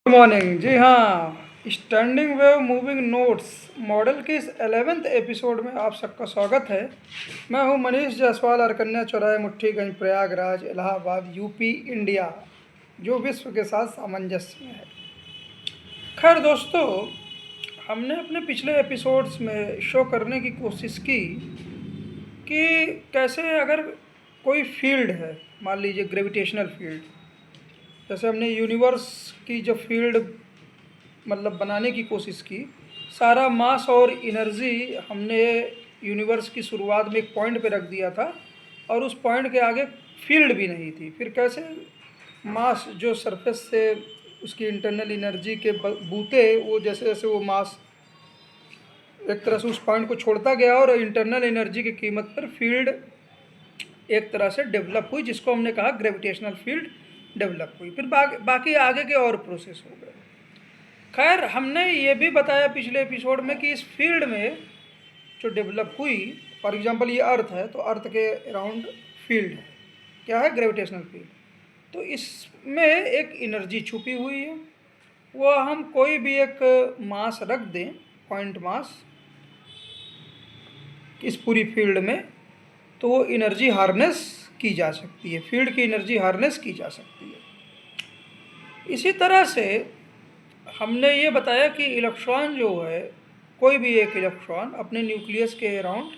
Good morning. जी हाँ, standing wave moving notes model के इस 11th एपिसोड में आप सबका स्वागत है। मैं हूं मनीष जायसवाल, अरकन्या चौराहे, मुट्ठीगंज, प्रयागराज, इलाहाबाद, यूपी, इंडिया, जो विश्व के साथ सामंजस्य में है। खैर दोस्तों, हमने अपने पिछले एपिसोड्स में शो करने की कोशिश की कि कैसे अगर कोई फील्ड है, मान लीजिए ग्रेविटेशनल फील्ड, जैसे हमने यूनिवर्स की जो फील्ड मतलब बनाने की कोशिश की, सारा मास और एनर्जी हमने यूनिवर्स की शुरुआत में एक पॉइंट पे रख दिया था और उस पॉइंट के आगे फील्ड भी नहीं थी। फिर कैसे मास जो सरफेस से उसकी इंटरनल एनर्जी के बूते वो जैसे जैसे वो मास एक तरह से उस पॉइंट को छोड़ता गया और इंटरनल एनर्जी की कीमत पर फील्ड एक तरह से डेवलप हुई, जिसको हमने कहा ग्रेविटेशनल फील्ड डेवलप हुई। फिर बाकी आगे के और प्रोसेस हो गए। खैर, हमने ये भी बताया पिछले एपिसोड में कि इस फील्ड में जो डेवलप हुई, फॉर एग्जांपल ये अर्थ है तो अर्थ के अराउंड फील्ड है, क्या है, ग्रेविटेशनल फील्ड। तो इसमें एक एनर्जी छुपी हुई है, वो हम कोई भी एक मास रख दें, पॉइंट मास, इस पूरी फील्ड में, तो वो एनर्जी हार्नेस की जा सकती है, फील्ड की एनर्जी हार्नेस की जा सकती है। इसी तरह से हमने ये बताया कि इलेक्ट्रॉन जो है, कोई भी एक इलेक्ट्रॉन अपने न्यूक्लियस के अराउंड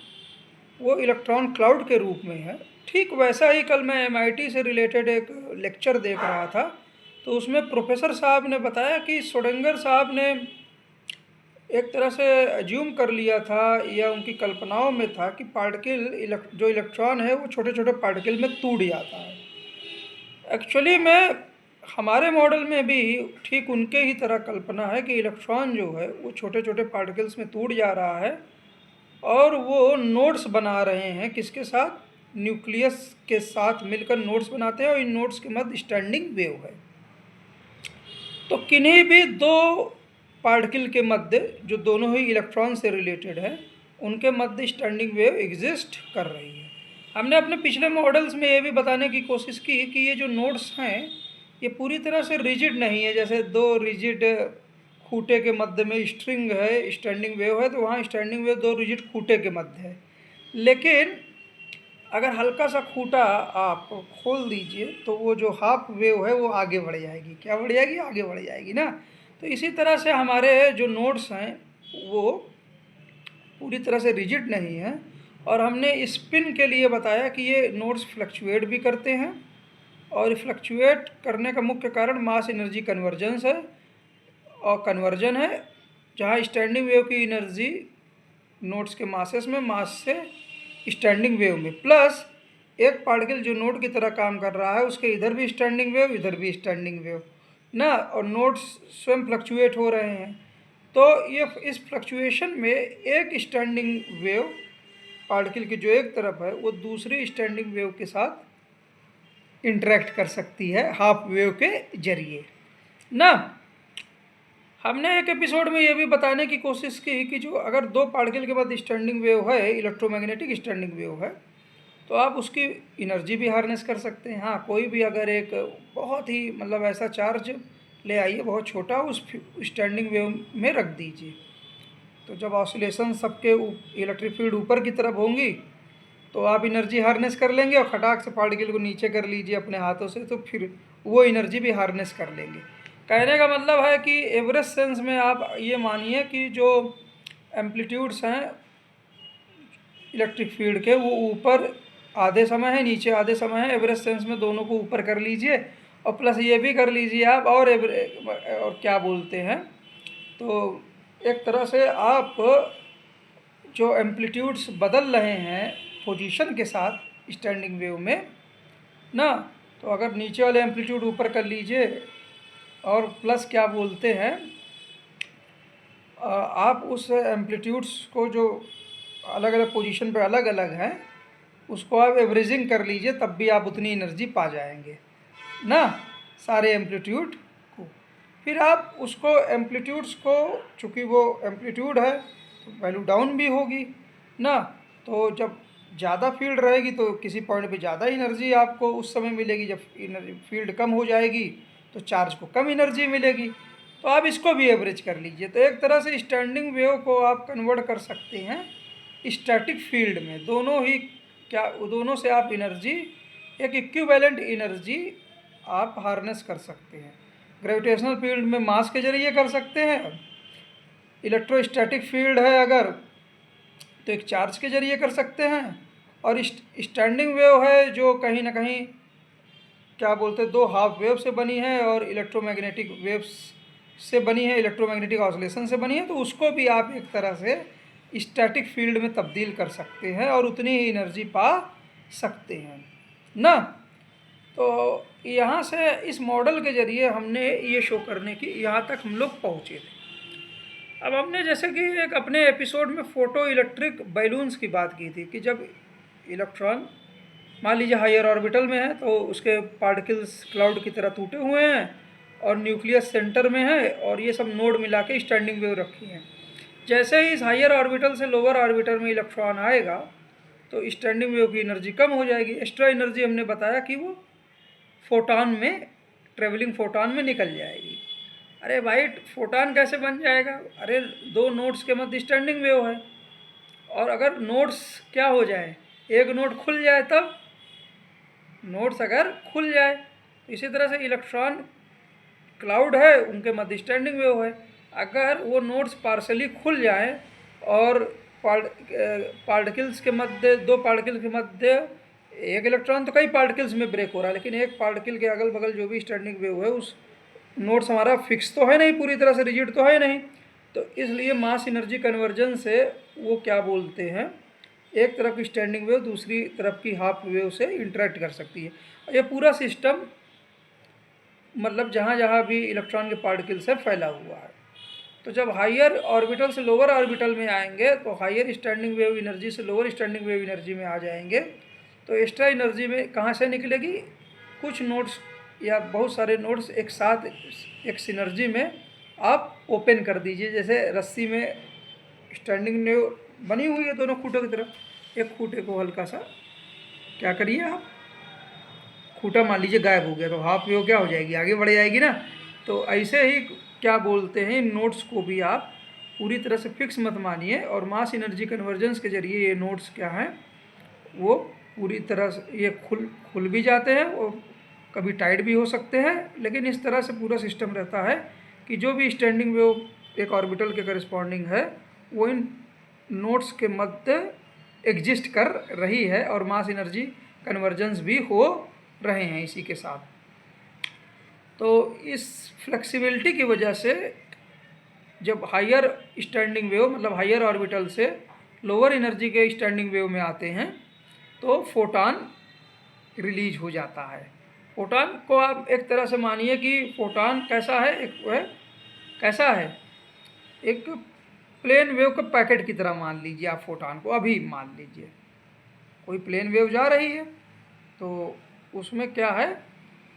वो इलेक्ट्रॉन क्लाउड के रूप में है। ठीक वैसा ही कल मैं MIT से रिलेटेड एक लेक्चर देख रहा था, तो उसमें प्रोफेसर साहब ने बताया कि श्रोडिंगर साहब ने एक तरह से अज्यूम कर लिया था या उनकी कल्पनाओं में था कि पार्टिकल जो इलेक्ट्रॉन है वो छोटे छोटे पार्टिकल में टूट जाता है। एक्चुअली में हमारे मॉडल में भी ठीक उनके ही तरह कल्पना है कि इलेक्ट्रॉन जो है वो छोटे छोटे पार्टिकल्स में टूट जा रहा है और वो नोड्स बना रहे हैं, किसके साथ, न्यूक्लियस के साथ मिलकर नोड्स बनाते हैं और इन नोड्स के मध्य स्टैंडिंग वेव है। तो किन्हीं भी दो पार्टिकल के मध्य, जो दोनों ही इलेक्ट्रॉन से रिलेटेड है, उनके मध्य स्टैंडिंग वेव एग्जिस्ट कर रही है। हमने अपने पिछले मॉडल्स में ये भी बताने की कोशिश की कि ये जो नोड्स हैं ये पूरी तरह से रिजिड नहीं है। जैसे दो रिजिड खूटे के मध्य में स्ट्रिंग है, स्टैंडिंग वेव है, तो वहाँ स्टैंडिंग वेव दो रिजिड खूटे के मध्य है। लेकिन अगर हल्का सा खूटा आप खोल दीजिए तो वो जो हाफ वेव है वो आगे बढ़ जाएगी। क्या बढ़ जाएगी? आगे बढ़ जाएगी ना। तो इसी तरह से हमारे जो नोड्स हैं वो पूरी तरह से रिजिड नहीं है। और हमने स्पिन के लिए बताया कि ये नोड्स फ्लक्चुएट भी करते हैं, और फ्लक्चुएट करने का मुख्य कारण मास एनर्जी कन्वर्जेंस है और कन्वर्जन है, जहाँ स्टैंडिंग वेव की एनर्जी नोड्स के मासेस में, मास से स्टैंडिंग वेव में, प्लस एक पार्टिकल जो नोड की तरह काम कर रहा है उसके इधर भी स्टैंडिंग वेव, इधर भी स्टैंडिंग वेव ना, और नोड्स स्वयं फ्लक्चुएट हो रहे हैं। तो ये इस फ्लक्चुएशन में एक स्टैंडिंग वेव पार्टिकल की जो एक तरफ है वो दूसरी स्टैंडिंग वेव के साथ इंटरेक्ट कर सकती है हाफ वेव के जरिए ना। हमने एक एपिसोड में ये भी बताने की कोशिश की कि जो अगर दो पार्टिकल के बाद स्टैंडिंग वेव है, इलेक्ट्रोमैग्नेटिक स्टैंडिंग वेव है, तो आप उसकी एनर्जी भी हार्नेस कर सकते हैं। हाँ, कोई भी अगर एक बहुत ही मतलब ऐसा चार्ज ले आइए बहुत छोटा, उस स्टैंडिंग वेव में रख दीजिए, तो जब ऑसिलेशन सबके इलेक्ट्रिक फील्ड ऊपर की तरफ होंगी तो आप एनर्जी हार्नेस कर लेंगे, और खटाक से पार्टिकल को नीचे कर लीजिए अपने हाथों से, तो फिर वो एनर्जी भी हार्नेस कर लेंगे। कहने का मतलब है कि एवरेज सेंस में आप ये मानिए कि जो एम्पलीट्यूड्स हैं इलेक्ट्रिक फील्ड के वो ऊपर आधे समय है, नीचे आधे समय है। एवरेज सेंस में दोनों को ऊपर कर लीजिए, और प्लस ये भी कर लीजिए आप, और क्या बोलते हैं, तो एक तरह से आप जो एम्पलीट्यूड्स बदल रहे हैं पोजीशन के साथ स्टैंडिंग वेव में ना, तो अगर नीचे वाले एम्पलीट्यूड ऊपर कर लीजिए और प्लस क्या बोलते हैं, आप उस एम्पलीट्यूड्स को जो अलग अलग पोजीशन पे अलग अलग हैं उसको आप एवरेजिंग कर लीजिए, तब भी आप उतनी एनर्जी पा जाएंगे ना, सारे एम्पलीट्यूड को। फिर आप उसको एम्पलीट्यूड्स को, चूँकि वो एम्पलीट्यूड है तो वैल्यू डाउन भी होगी ना, तो जब ज़्यादा फील्ड रहेगी तो किसी पॉइंट पे ज़्यादा एनर्जी आपको उस समय मिलेगी, जब फील्ड कम हो जाएगी तो चार्ज को कम एनर्जी मिलेगी। तो आप इसको भी एवरेज कर लीजिए। तो एक तरह से स्टैंडिंग वेव को आप कन्वर्ट कर सकते हैं स्टैटिक फील्ड में। दोनों ही क्या, दोनों से आप एनर्जी, एक इक्विवेलेंट एनर्जी आप हार्नेस कर सकते हैं। ग्रेविटेशनल फील्ड में मास के जरिए कर सकते हैं, इलेक्ट्रोस्टैटिक फील्ड है अगर तो एक चार्ज के जरिए कर सकते हैं, और स्टैंडिंग वेव है जो कहीं ना कहीं क्या बोलते हैं, दो हाफ वेव से बनी है और इलेक्ट्रोमैग्नेटिक वेव्स से बनी है, इलेक्ट्रोमैग्नेटिक ऑसिलेशन से बनी है, तो उसको भी आप एक तरह से स्टैटिक फील्ड में तब्दील कर सकते हैं और उतनी ही एनर्जी पा सकते हैं ना। तो यहाँ से इस मॉडल के जरिए हमने ये शो करने की, यहाँ तक हम लोग पहुँचे थे। अब हमने जैसे कि एक अपने एपिसोड में फोटो इलेक्ट्रिक बैलून्स की बात की थी कि जब इलेक्ट्रॉन मान लीजिए हायर ऑर्बिटल में है तो उसके पार्टिकल्स क्लाउड की तरह टूटे हुए हैं और न्यूक्लियस सेंटर में है और ये सब नोड मिला के स्टैंडिंग वेव रखी हैं। जैसे ही इस हायर ऑर्बिटल से लोअर ऑर्बिटल में इलेक्ट्रॉन आएगा तो स्टैंडिंग वेव की एनर्जी कम हो जाएगी। एक्स्ट्रा एनर्जी हमने बताया कि वो फोटॉन में, ट्रेवलिंग फोटॉन में निकल जाएगी। अरे भाई फोटॉन कैसे बन जाएगा? अरे दो नोड्स के मध्य स्टैंडिंग वेव है, और अगर नोड्स क्या हो जाए, एक नोड खुल जाए, तब नोड्स अगर खुल जाए, तो इसी तरह से इलेक्ट्रॉन क्लाउड है, उनके मध्य स्टैंडिंग वेव है। अगर वो नोड्स पार्शली खुल जाए और पार्टिकल्स के मध्य, दो पार्टिकल के मध्य एक इलेक्ट्रॉन तो कई पार्टिकल्स में ब्रेक हो रहा है, लेकिन एक पार्टिकल के अगल बगल जो भी स्टैंडिंग वेव है उस नोड्स हमारा फिक्स तो है नहीं, पूरी तरह से रिजिड तो है नहीं, तो इसलिए मास एनर्जी कन्वर्जन से वो क्या बोलते हैं, एक तरफ की स्टैंडिंग वेव दूसरी तरफ की हाफ वेव से इंटरेक्ट कर सकती है। ये पूरा सिस्टम मतलब जहाँ जहाँ भी इलेक्ट्रॉन के पार्टिकल्स है फैला हुआ है। तो जब हायर ऑर्बिटल से लोअर ऑर्बिटल में आएंगे तो हायर स्टैंडिंग वेव एनर्जी से लोअर स्टैंडिंग वेव एनर्जी में आ जाएंगे, तो एक्स्ट्रा एनर्जी में कहाँ से निकलेगी? कुछ नोड्स या बहुत सारे नोड्स एक साथ एक सिनर्जी में आप ओपन कर दीजिए। जैसे रस्सी में स्टैंडिंग वेव बनी हुई है दोनों खूंटों की तरफ, एक खूंटे को हल्का सा क्या करिए आप, खूंटा मान लीजिए गायब हो गया, तो हाफ वेव क्या हो जाएगी, आगे बढ़ जाएगी ना। तो ऐसे ही क्या बोलते हैं, नोड्स को भी आप पूरी तरह से फिक्स मत मानिए, और मास एनर्जी कन्वर्जेंस के जरिए ये नोड्स क्या हैं, वो पूरी तरह से ये खुल भी जाते हैं और कभी टाइट भी हो सकते हैं, लेकिन इस तरह से पूरा सिस्टम रहता है कि जो भी स्टैंडिंग वेव एक ऑर्बिटल के करस्पॉन्डिंग है वो इन नोड्स के मध्य एग्जिस्ट कर रही है और मास एनर्जी कन्वर्जेंस भी हो रहे हैं इसी के साथ। तो इस फ्लेक्सिबिलिटी की वजह से जब हायर स्टैंडिंग वेव मतलब हायर ऑर्बिटल से लोअर एनर्जी के स्टैंडिंग वेव में आते हैं तो फोटॉन रिलीज हो जाता है। फोटॉन को आप एक तरह से मानिए कि फोटॉन कैसा है, कैसा है, एक प्लेन वेव के पैकेट की तरह मान लीजिए आप फोटॉन को। अभी मान लीजिए कोई प्लेन वेव जा रही है तो उसमें क्या है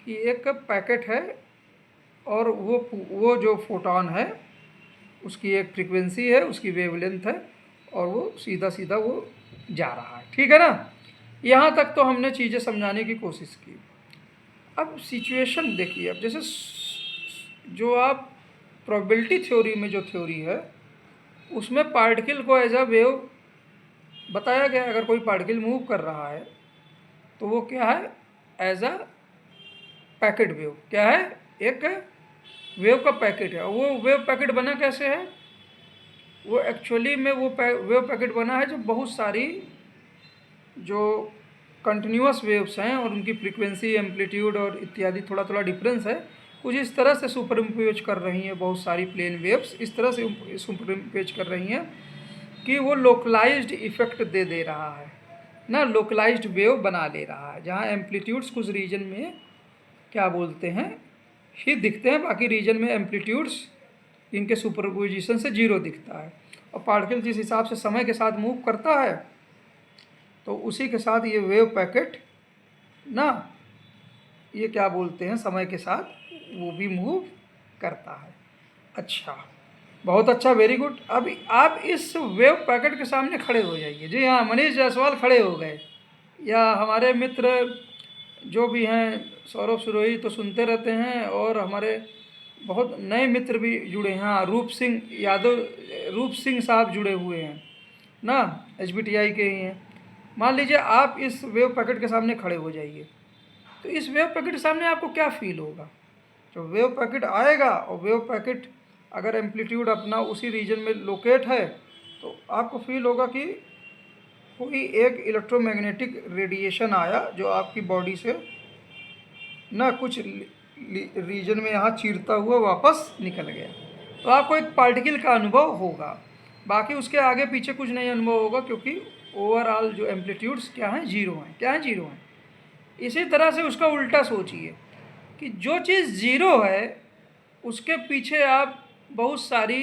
कि एक पैकेट है और वो जो फोटॉन है उसकी एक फ्रीक्वेंसी है, उसकी वेवलेंथ है और वो सीधा सीधा वो जा रहा है। ठीक है ना, यहाँ तक तो हमने चीज़ें समझाने की कोशिश की। अब सिचुएशन देखिए, अब जैसे जो आप प्रोबेबिलिटी थ्योरी में जो थ्योरी है उसमें पार्टिकल को एज अ वेव बताया गया। अगर कोई पार्टिकल मूव कर रहा है तो वो क्या है, एज अ पैकेट वेव, क्या है, एक वेव का पैकेट है। वो वेव पैकेट बना कैसे है, वो एक्चुअली में वो वेव पैकेट बना है जब बहुत सारी जो कंटिन्यूअस वेव्स हैं और उनकी फ्रीक्वेंसी, एम्पलीट्यूड और इत्यादि थोड़ा थोड़ा डिफरेंस है, कुछ इस तरह से सुपर इम्पोज कर रही हैं बहुत सारी प्लेन वेव्स, इस तरह से सुपर इम्पोज कर रही हैं कि वो लोकलाइज्ड इफेक्ट दे रहा है ना, लोकलाइज्ड वेव बना ले रहा है, जहाँ एम्पलीट्यूड्स कुछ रीजन में क्या बोलते हैं ही दिखते हैं, बाकी रीजन में एम्पलीट्यूड्स इनके सुपरपोजिशन से जीरो दिखता है। और पार्टिकल जिस हिसाब से समय के साथ मूव करता है तो उसी के साथ ये वेव पैकेट ना, ये क्या बोलते हैं, समय के साथ वो भी मूव करता है। अच्छा, बहुत अच्छा, वेरी गुड। अब आप इस वेव पैकेट के सामने खड़े हो जाइए। जी हाँ, मनीष जायसवाल खड़े हो गए, या हमारे मित्र जो भी हैं, सौरभ सुरोही तो सुनते रहते हैं, और हमारे बहुत नए मित्र भी जुड़े हैं। हाँ, रूप सिंह यादव, रूप सिंह साहब जुड़े हुए हैं ना, HBTI के ही हैं। मान लीजिए आप इस वेव पैकेट के सामने खड़े हो जाइए, तो इस वेव पैकेट के सामने आपको क्या फील होगा? जो वेव पैकेट आएगा, और वेव पैकेट अगर एम्पलीट्यूड अपना उसी रीजन में लोकेट है, तो आपको फील होगा कि कोई एक इलेक्ट्रोमैग्नेटिक रेडिएशन आया जो आपकी बॉडी से ना कुछ रीजन में यहाँ चीरता हुआ वापस निकल गया, तो आपको एक पार्टिकल का अनुभव होगा। बाकी उसके आगे पीछे कुछ नहीं अनुभव होगा, क्योंकि ओवरऑल जो एम्पलीट्यूड्स क्या हैं, जीरो हैं। क्या हैं? जीरो हैं। इसी तरह से उसका उल्टा सोचिए कि जो चीज़ ज़ीरो है उसके पीछे आप बहुत सारी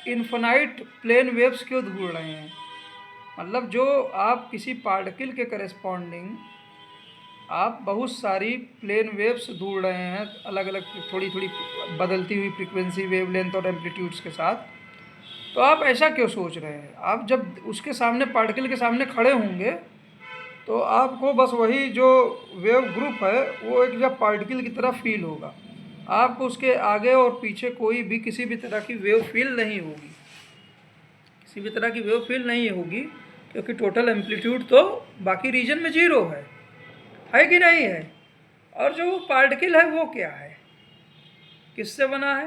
इन्फिनाइट प्लेन वेव्स क्यों ढूंढ रहे हैं? मतलब जो आप किसी पार्टिकल के करस्पॉन्डिंग आप बहुत सारी प्लेन वेव्स ढूंढ रहे हैं, अलग अलग थोड़ी थोड़ी बदलती हुई फ्रीक्वेंसी, वेवलेंथ और एम्पलीट्यूड्स के साथ। तो आप ऐसा क्यों सोच रहे हैं? आप जब उसके सामने, पार्टिकल के सामने खड़े होंगे, तो आपको बस वही जो वेव ग्रुप है वो एक जब पार्टिकल की तरह फील होगा। आपको उसके आगे और पीछे कोई भी किसी भी तरह की वेव फील नहीं होगी, किसी भी तरह की वेव फील नहीं होगी, क्योंकि टोटल एम्पलीट्यूड तो बाकी रीजन में जीरो है कि नहीं है? और जो वो पार्टिकल है वो क्या है, किससे बना है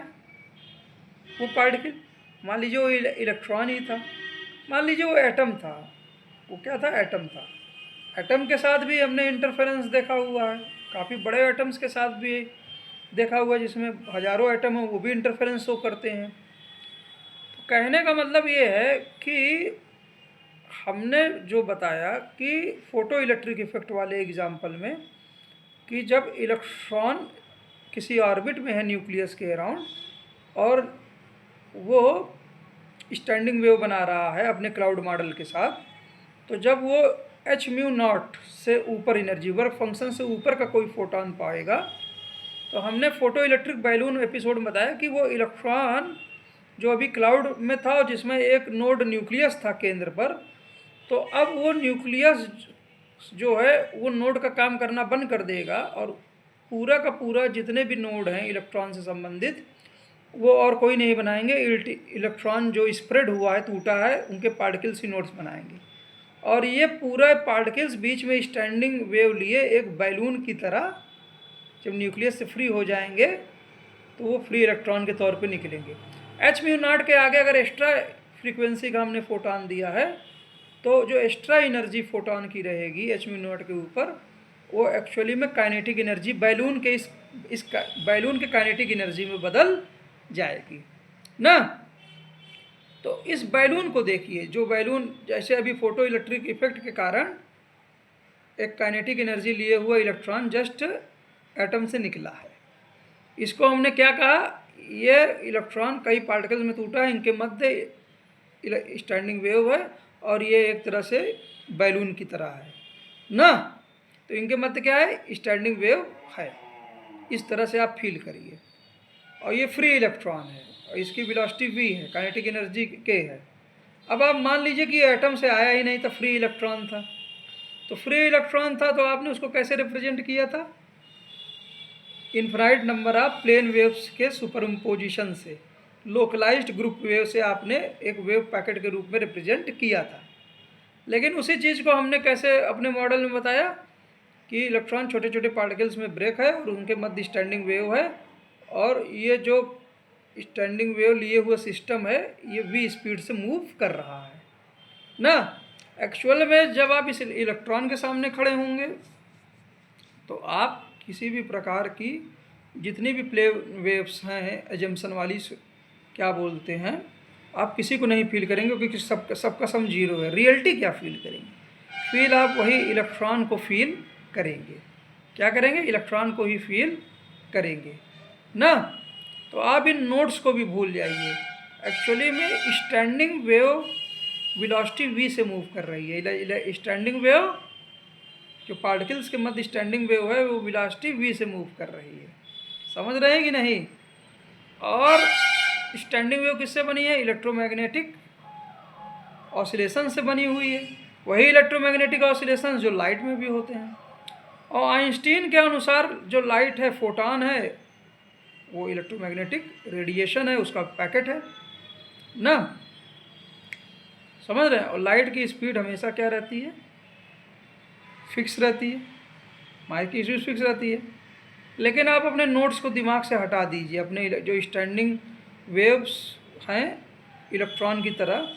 वो पार्टिकल? मान लीजिए वो इलेक्ट्रॉन ही था, मान लीजिए वो एटम था। वो क्या था? एटम था। एटम के साथ भी हमने इंटरफेरेंस देखा हुआ है, काफ़ी बड़े एटम्स के साथ भी देखा हुआ है, जिसमें हज़ारों एटम हैं, वो भी इंटरफेरेंस शो करते हैं। तो कहने का मतलब ये है कि हमने जो बताया कि फ़ोटो इलेक्ट्रिक इफ़ेक्ट वाले एग्जाम्पल में, कि जब इलेक्ट्रॉन किसी ऑर्बिट में है न्यूक्लियस के अराउंड, और वो स्टैंडिंग वेव बना रहा है अपने क्लाउड मॉडल के साथ, तो जब वो h/μ0 से ऊपर एनर्जी, वर्क फंक्शन से ऊपर का कोई फोटॉन पाएगा, तो हमने फोटो इलेक्ट्रिक बैलून एपिसोड में बताया कि वो इलेक्ट्रॉन जो अभी क्लाउड में था, जिसमें एक नोड न्यूक्लियस था केंद्र पर, तो अब वो न्यूक्लियस जो है वो नोड का काम करना बंद कर देगा, और पूरा का पूरा जितने भी नोड हैं इलेक्ट्रॉन से संबंधित, वो और कोई नहीं बनाएंगे। इलेक्ट्रॉन जो स्प्रेड हुआ है, टूटा है, उनके पार्टिकल्स ही नोड्स बनाएंगे, और ये पूरा पार्टिकल्स बीच में स्टैंडिंग वेव लिए एक बैलून की तरह जब न्यूक्लियस से फ्री हो जाएंगे, तो वो फ्री इलेक्ट्रॉन के तौर पे निकलेंगे। h/μ0 के आगे अगर एक्स्ट्रा फ्रीक्वेंसी का हमने फोटॉन दिया है, तो जो एक्स्ट्रा एनर्जी फोटॉन की रहेगी h/μ0 के ऊपर, वो एक्चुअली में काइनेटिक एनर्जी बैलून के इस बैलून के काइनेटिक एनर्जी में बदल जाएगी ना। तो इस बैलून को देखिए, जो बैलून जैसे अभी फोटो इलेक्ट्रिक इफेक्ट के कारण एक काइनेटिक एनर्जी लिए हुआ इलेक्ट्रॉन जस्ट एटम से निकला है, इसको हमने क्या कहा? ये इलेक्ट्रॉन कई पार्टिकल्स में टूटा है, इनके मध्य स्टैंडिंग वेव है, और ये एक तरह से बैलून की तरह है ना। तो इनके मध्य क्या है? स्टैंडिंग वेव है। इस तरह से आप फील करिए, और ये फ्री इलेक्ट्रॉन है, और इसकी वेलोसिटी v है, काइनेटिक एनर्जी k है। अब आप मान लीजिए कि एटम से आया ही नहीं था, फ्री इलेक्ट्रॉन था। तो फ्री इलेक्ट्रॉन था, तो आपने उसको कैसे रिप्रेजेंट किया था? Infinite number of plane waves के सुपरइम्पोजिशन से, लोकलाइज्ड ग्रुप वेव से आपने एक वेव पैकेट के रूप में रिप्रेजेंट किया था। लेकिन उसी चीज़ को हमने कैसे अपने मॉडल में बताया कि इलेक्ट्रॉन छोटे छोटे पार्टिकल्स में ब्रेक है, और उनके मध्य स्टैंडिंग वेव है, और ये जो स्टैंडिंग वेव लिए हुआ सिस्टम है, ये v स्पीड से मूव कर रहा है ना। एक्चुअल में जब आप इस इलेक्ट्रॉन के सामने खड़े होंगे, तो आप किसी भी प्रकार की जितनी भी प्ले वेव्स हैं एजम्पशन वाली, क्या बोलते हैं, आप किसी को नहीं फील करेंगे, क्योंकि सबका सम जीरो है। रियलिटी क्या फील करेंगे? फील आप वही इलेक्ट्रॉन को फील करेंगे। क्या करेंगे? इलेक्ट्रॉन को ही फील करेंगे ना। तो आप इन नोट्स को भी भूल जाइए। एक्चुअली में स्टैंडिंग वेव वेलोसिटी v से मूव कर रही है। स्टैंडिंग वेव जो पार्टिकल्स के मध्य स्टैंडिंग वेव है, वो वेलोसिटी v से मूव कर रही है। समझ रहे हैं कि नहीं? और स्टैंडिंग वेव किससे बनी है? इलेक्ट्रोमैग्नेटिक ऑसिलेशन से बनी हुई है। वही इलेक्ट्रोमैग्नेटिक ऑसिलेशन जो लाइट में भी होते हैं। और आइंस्टीन के अनुसार जो लाइट है, फोटॉन है, वो इलेक्ट्रोमैग्नेटिक रेडिएशन है, उसका पैकेट है ना, समझ रहे हैं। और लाइट की स्पीड हमेशा क्या रहती है, फिक्स रहती है, माइक की स्पीड फिक्स रहती है। लेकिन आप अपने नोट्स को दिमाग से हटा दीजिए, अपने जो स्टैंडिंग वेव्स हैं इलेक्ट्रॉन की तरह,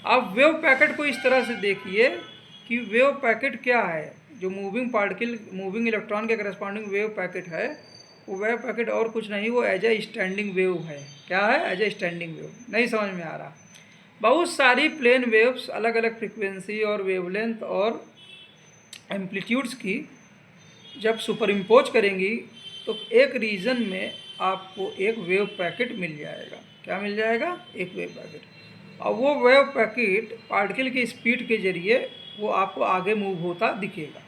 आप वेव पैकेट को इस तरह से देखिए कि वेव पैकेट क्या है, जो मूविंग पार्टिकल मूविंग इलेक्ट्रॉन के करस्पॉन्डिंग वेव पैकेट है, वो वेव पैकेट और कुछ नहीं, वो एज ए स्टैंडिंग वेव है। क्या है? As a standing wave. नहीं समझ में आ रहा? बहुत सारी प्लेन वेव्स अलग अलग फ्रिक्वेंसी और वेवलेंथ और एम्पलीट्यूड्स की जब सुपर इम्पोज करेंगी तो एक रीजन में आपको एक वेव पैकेट मिल जाएगा। क्या मिल जाएगा? एक वेव पैकेट। और वो वेव पैकेट पार्टिकल की स्पीड के जरिए वो आपको आगे मूव होता दिखेगा।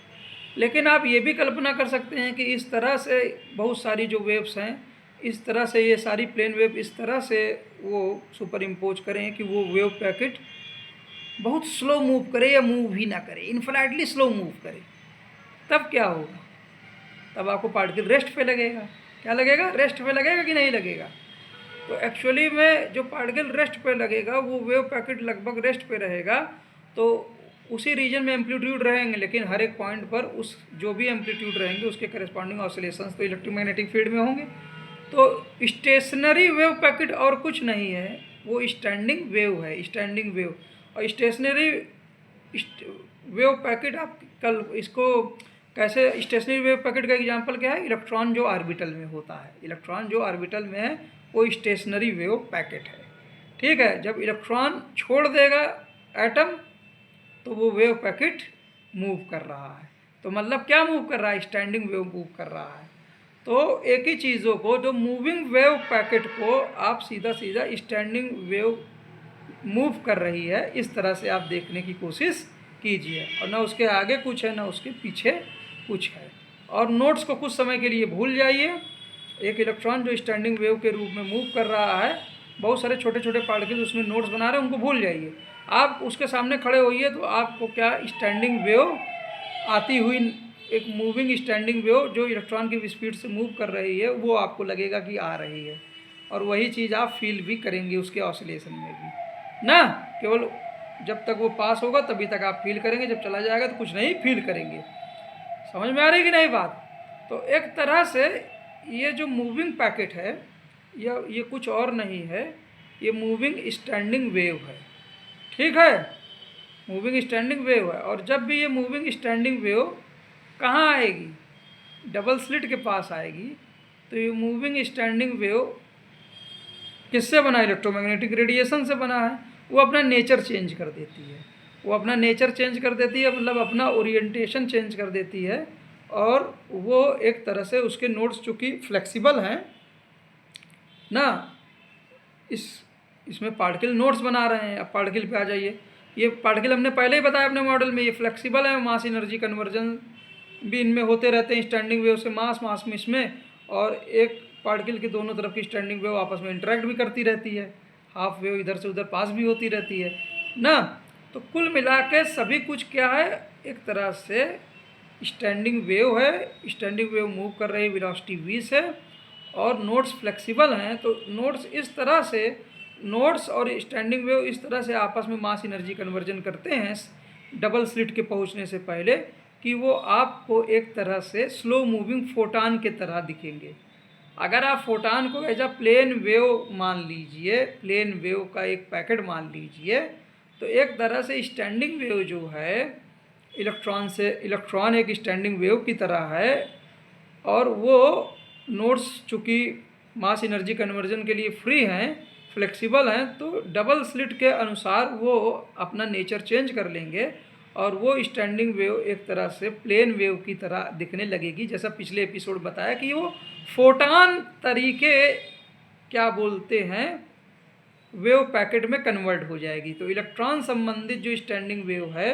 लेकिन आप ये भी कल्पना कर सकते हैं कि इस तरह से बहुत सारी जो वेव्स हैं, इस तरह से ये सारी प्लेन वेव इस तरह से वो सुपर इम्पोज करें कि वो वेव पैकेट बहुत स्लो मूव करे या मूव ही ना करे, इन्फिनिटली स्लो मूव करे। तब क्या होगा? तब आपको पार्टिकल रेस्ट पे लगेगा। क्या लगेगा? रेस्ट पे लगेगा कि नहीं लगेगा? तो एक्चुअली में जो पार्टिकल रेस्ट पे लगेगा वो वेव पैकेट लगभग रेस्ट पे रहेगा, तो उसी रीजन में एम्पलीट्यूड रहेंगे, लेकिन हर एक पॉइंट पर उस जो भी एम्पलीट्यूड रहेंगे उसके करस्पॉन्डिंग ऑसिलेशंस तो इलेक्ट्रोमैग्नेटिक फील्ड में होंगे। तो स्टेशनरी वेव पैकेट और कुछ नहीं है, वो स्टैंडिंग वेव है, स्टैंडिंग वेव। और स्टेशनरी वेव पैकेट आप कल इसको कैसे, स्टेशनरी वेव पैकेट का एग्जांपल क्या है? इलेक्ट्रॉन जो ऑर्बिटल में होता है, इलेक्ट्रॉन जो ऑर्बिटल में है वो स्टेशनरी वेव पैकेट है। ठीक है, जब इलेक्ट्रॉन छोड़ देगा एटम तो वो वेव पैकेट मूव कर रहा है। तो मतलब क्या मूव कर रहा है? स्टैंडिंग वेव मूव कर रहा है। तो एक ही चीज़ों को, जो मूविंग वेव पैकेट को आप सीधा सीधा स्टैंडिंग वेव मूव कर रही है, इस तरह से आप देखने की कोशिश कीजिए। और ना उसके आगे कुछ है ना उसके पीछे कुछ है। और नोट्स को कुछ समय के लिए भूल जाइए। एक इलेक्ट्रॉन जो स्टैंडिंग वेव के रूप में मूव कर रहा है, बहुत सारे छोटे छोटे पार्टिकल उसमें नोट्स बना रहे हैं, उनको भूल जाइए। आप उसके सामने खड़े होइए तो आपको क्या स्टैंडिंग वेव आती हुई, एक मूविंग स्टैंडिंग वेव जो इलेक्ट्रॉन की स्पीड से मूव कर रही है, वो आपको लगेगा कि आ रही है। और वही चीज़ आप फील भी करेंगे उसके ऑसिलेशन में भी ना। केवल जब तक वो पास होगा तभी तक आप फील करेंगे, जब चला जाएगा तो कुछ नहीं फील करेंगे। समझ में आ रही कि नहीं बात? तो एक तरह से ये जो मूविंग पैकेट है ये कुछ और नहीं है, ये मूविंग स्टैंडिंग वेव है। ठीक है, मूविंग स्टैंडिंग वेव है। और जब भी ये मूविंग स्टैंडिंग वेव कहाँ आएगी? डबल स्लिट के पास आएगी। तो ये मूविंग स्टैंडिंग वेव किससे बना? इलेक्ट्रोमैग्नेटिक रेडिएशन से बना है। वो अपना नेचर चेंज कर देती है, वो अपना नेचर चेंज कर देती है, मतलब अपना ओरिएंटेशन चेंज कर देती है। और वो एक तरह से उसके नोड्स चूँकि फ्लेक्सिबल हैं ना, इसमें पार्टिकल नोड्स बना रहे हैं। अब पार्टिकल पे आ जाइए। ये पार्टिकल हमने पहले ही बताया अपने मॉडल में, ये फ्लेक्सिबल है, मास एनर्जी कन्वर्जन भी इनमें होते रहते हैं, स्टैंडिंग वेव से मास, मास में इसमें। और एक पार्टिकल के दोनों तरफ की स्टैंडिंग वेव आपस में इंटरेक्ट भी करती रहती है, हाफ वेव इधर से उधर पास भी होती रहती है ना। तो कुल मिला के सभी कुछ क्या है? एक तरह से स्टैंडिंग वेव है। स्टैंडिंग वेव मूव कर रही है वेलोसिटी v से, और नोड्स फ्लेक्सिबल हैं। तो नोड्स इस तरह से, नोड्स और स्टैंडिंग वेव इस तरह से आपस में मास एनर्जी कन्वर्जन करते हैं डबल स्लिट के पहुंचने से पहले, कि वो आपको एक तरह से स्लो मूविंग फोटान के तरह दिखेंगे। अगर आप फोटान को एज अ प्लेन वेव मान लीजिए, प्लेन वेव का एक पैकेट मान लीजिए, तो एक तरह से स्टैंडिंग वेव जो है इलेक्ट्रॉन एक स्टैंडिंग वेव की तरह है। और वो नोड्स चूँकि मास एनर्जी कन्वर्जन के लिए फ्री हैं, फ्लेक्सिबल हैं, तो डबल स्लिट के अनुसार वो अपना नेचर चेंज कर लेंगे और वो स्टैंडिंग वेव एक तरह से प्लेन वेव की तरह दिखने लगेगी। जैसा पिछले एपिसोड बताया कि वो फोटान तरीके क्या बोलते हैं, वेव पैकेट में कन्वर्ट हो जाएगी। तो इलेक्ट्रॉन संबंधित जो स्टैंडिंग वेव है,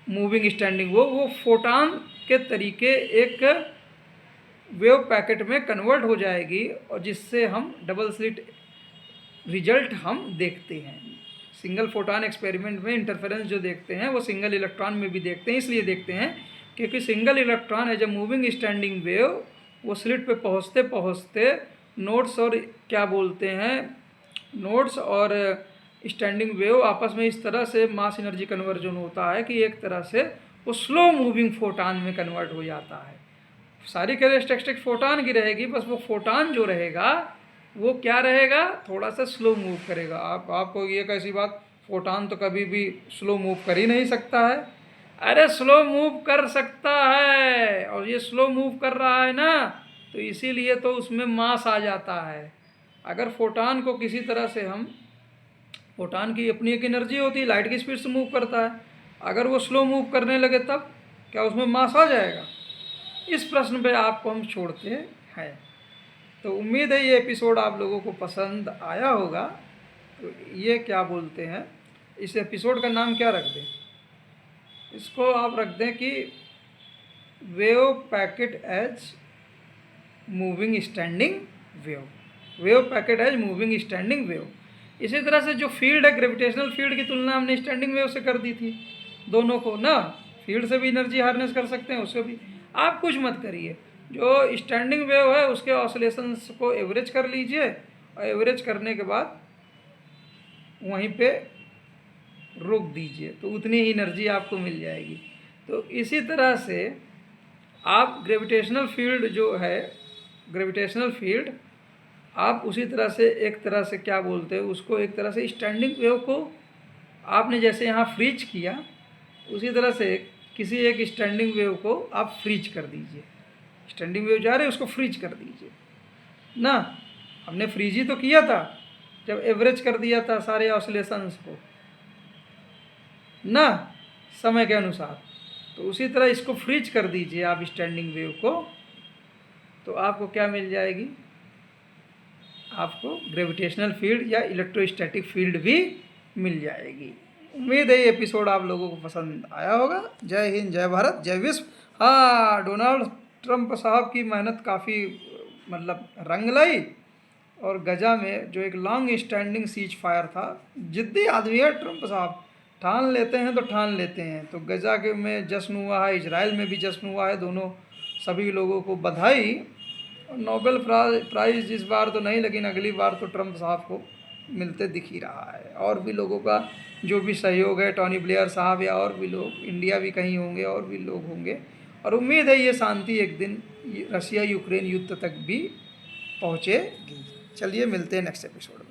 मूविंग स्टैंडिंग वेव, वो फोटान के तरीके एक वेव पैकेट में कन्वर्ट हो जाएगी, और जिससे हम डबल स्लिट रिजल्ट हम देखते हैं। सिंगल फोटान एक्सपेरिमेंट में इंटरफेरेंस जो देखते हैं वो सिंगल इलेक्ट्रॉन में भी देखते हैं। इसलिए देखते हैं क्योंकि single electron as a moving standing wave वो स्लिट पे पहुँचते पहुँचते नोड्स और क्या बोलते हैं, नोड्स और स्टैंडिंग वेव आपस में इस तरह से मास एनर्जी कन्वर्जन होता है कि एक तरह से वो स्लो मूविंग फोटान में कन्वर्ट हो जाता है। सारी कैरेक्टरिस्टिक फोटान की रहेगी, बस वो फोटान जो रहेगा वो क्या रहेगा, थोड़ा सा स्लो मूव करेगा। आपको ये कैसी बात, फोटान तो कभी भी स्लो मूव कर ही नहीं सकता है। अरे स्लो मूव कर सकता है, और ये स्लो मूव कर रहा है ना, तो इसीलिए तो उसमें मास आ जाता है। अगर फोटान को किसी तरह से हम, फोटान की अपनी एक एनर्जी होती है, लाइट की स्पीड से मूव करता है, अगर वो स्लो मूव करने लगे तब क्या उसमें मास आ जाएगा? इस प्रश्न पे आपको हम छोड़ते हैं। तो उम्मीद है ये एपिसोड आप लोगों को पसंद आया होगा। तो ये क्या बोलते हैं, इस एपिसोड का नाम क्या रख दें? इसको आप रख दें कि wave packet as moving standing wave, wave packet as moving standing wave. इसी तरह से जो फील्ड है, ग्रेविटेशनल फील्ड की तुलना हमने स्टैंडिंग वेव से कर दी थी, दोनों को ना, फील्ड से भी एनर्जी हार्नेस कर सकते हैं, उससे भी। आप कुछ मत करिए, जो स्टैंडिंग वेव है उसके ऑसिलेशंस को एवरेज कर लीजिए, और एवरेज करने के बाद वहीं पे रोक दीजिए, तो उतनी ही एनर्जी आपको मिल जाएगी। तो इसी तरह से आप ग्रेविटेशनल फील्ड जो है, ग्रेविटेशनल फील्ड आप उसी तरह से, एक तरह से क्या बोलते हैं उसको, एक तरह से स्टैंडिंग वेव को आपने जैसे यहाँ फ्रीज किया, उसी तरह से किसी एक स्टैंडिंग वेव को आप फ्रीज कर दीजिए। स्टैंडिंग वेव जा रहे उसको फ्रीज कर दीजिए ना। हमने फ्रीज ही तो किया था जब एवरेज कर दिया था सारे ऑसिलेशंस को ना, समय के अनुसार। तो उसी तरह इसको फ्रीज कर दीजिए आप स्टैंडिंग वेव को, तो आपको क्या मिल जाएगी, आपको ग्रेविटेशनल फील्ड या इलेक्ट्रोस्टैटिक फील्ड भी मिल जाएगी। उम्मीद है ये एपिसोड आप लोगों को पसंद आया होगा। जय हिंद, जय भारत, जय विश्व। हाँ, डोनाल्ड ट्रंप साहब की मेहनत काफ़ी मतलब रंग लाई, और गजा में जो एक लॉन्ग स्टैंडिंग सीज फायर था, जिद्दी आदमी है ट्रंप साहब, ठान लेते हैं तो ठान लेते हैं। तो गजा के में जश्न हुआ है, इजराइल में भी जश्न हुआ है, दोनों सभी लोगों को बधाई। नोबेल प्राइज़ इस बार तो नहीं, लेकिन अगली बार तो ट्रंप साहब को मिलते दिख ही रहा है। और भी लोगों का जो भी सहयोग है, टॉनी ब्लेयर साहब या और भी लोग, इंडिया भी कहीं होंगे, और भी लोग होंगे। और उम्मीद है ये शांति एक दिन रसिया यूक्रेन युद्ध तक भी पहुँचेगी। चलिए मिलते हैं नेक्स्ट एपिसोड में।